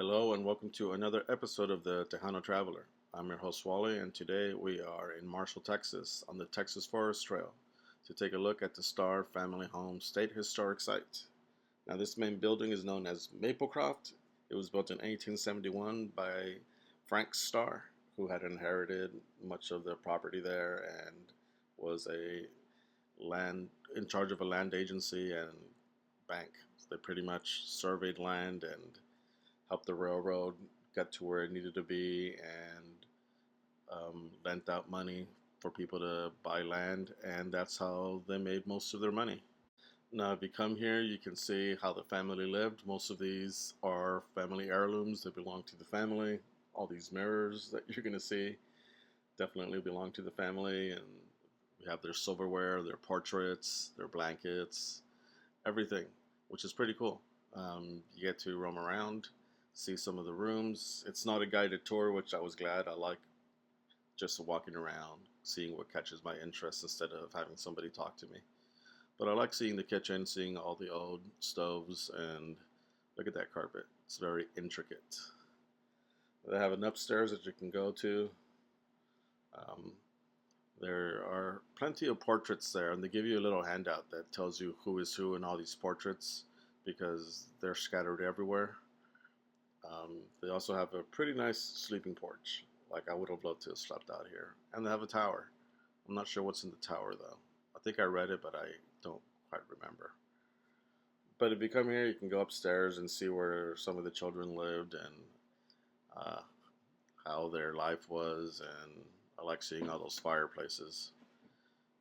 Hello and welcome to another episode of the Tejano Traveler. I'm your host Wally, and today we are in Marshall, Texas on the Texas Forest Trail to take a look at the Starr Family Home State Historic Site. Now this main building is known as Maplecroft. It was built in 1871 by Frank Starr, who had inherited much of the property there and was in charge of a land agency and bank. So they pretty much surveyed land and helped the railroad get to where it needed to be, and lent out money for people to buy land, and that's how they made most of their money. Now, if you come here, you can see how the family lived. Most of these are family heirlooms that belong to the family. All these mirrors that you're going to see definitely belong to the family, and we have their silverware, their portraits, their blankets, everything, which is pretty cool. You get to roam around, see some of the rooms. It's not a guided tour, which I was glad. I like just walking around, seeing what catches my interest instead of having somebody talk to me. But I like seeing the kitchen, seeing all the old stoves, and look at that carpet. It's very intricate. They have an upstairs that you can go to. Um, there are plenty of portraits there, and they give you a little handout that tells you who is who in all these portraits because they're scattered everywhere. They also have a pretty nice sleeping porch. Like, I would have loved to have slept out here. And they have a tower. I'm not sure what's in the tower, though. I think I read it, but I don't quite remember. But if you come here, you can go upstairs and see where some of the children lived and uh, how their life was. And I like seeing all those fireplaces.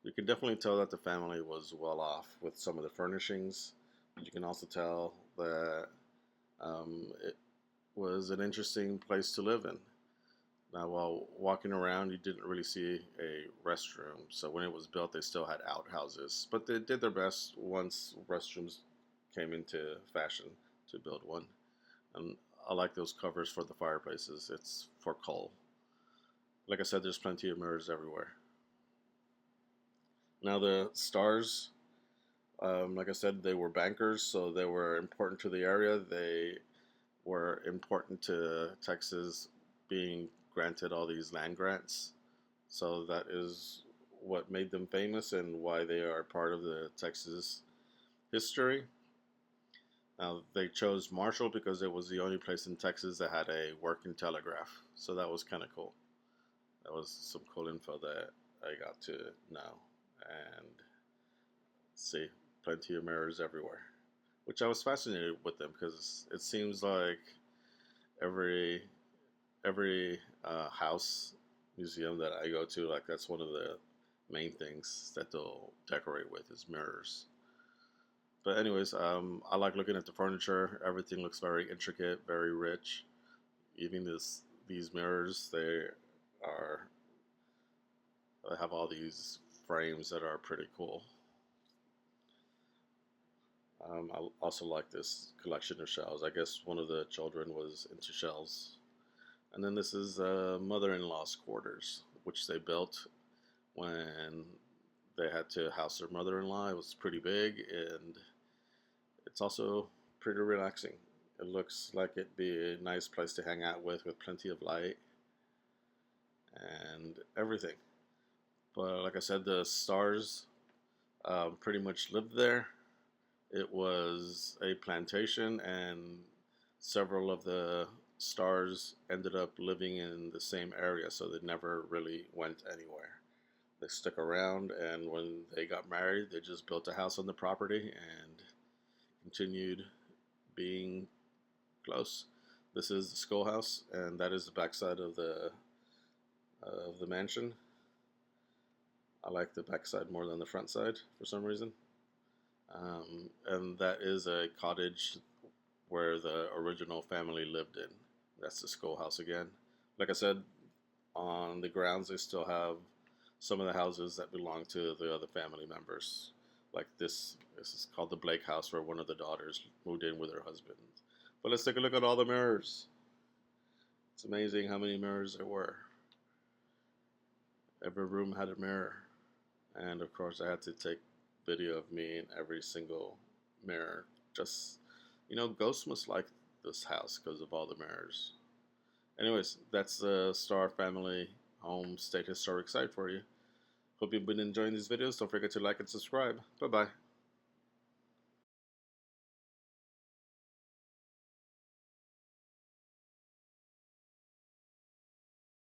You can definitely tell that the family was well off with some of the furnishings. You can also tell that it was an interesting place to live in. Now, while walking around, you didn't really see a restroom. So when it was built, they still had outhouses. But they did their best once restrooms came into fashion to build one. And I like those covers for the fireplaces. It's for coal. Like I said, there's plenty of mirrors everywhere. Now, the Starrs, like I said, they were bankers, so they were important to the area. They were important to Texas being granted all these land grants. So that is what made them famous and why they are part of the Texas history. Now, they chose Marshall because it was the only place in Texas that had a working telegraph. So that was kind of cool. That was some cool info that I got to know. And see, plenty of mirrors everywhere, which I was fascinated with them because it seems like every house museum that I go to, like, that's one of the main things that they'll decorate with is mirrors. But anyways, I like looking at the furniture. Everything looks very intricate, very rich. Even these mirrors, they have all these frames that are pretty cool. I also like this collection of shells. I guess one of the children was into shells. And then this is mother-in-law's quarters, which they built when they had to house their mother-in-law. It was pretty big, and it's also pretty relaxing. It looks like it'd be a nice place to hang out with plenty of light and everything. But like I said, the Starrs pretty much lived there. It was a plantation, and several of the Starrs ended up living in the same area, so they never really went anywhere. They stuck around, and when they got married, they just built a house on the property and continued being close. This is the schoolhouse, and that is the backside of the mansion. I like the backside more than the front side for some reason. And that is a cottage where the original family lived in. That's the schoolhouse again. Like I said, on the grounds they still have some of the houses that belong to the other family members. Like this is called the Blake house, where one of the daughters moved in with her husband. But let's take a look at all the mirrors. It's amazing how many mirrors there were. Every room had a mirror. And of course I had to take video of me in every single mirror. Just, ghosts must like this house because of all the mirrors. Anyways, that's the Starr Family Home State Historic Site for you. Hope you've been enjoying these videos. Don't forget to like and subscribe. Bye bye.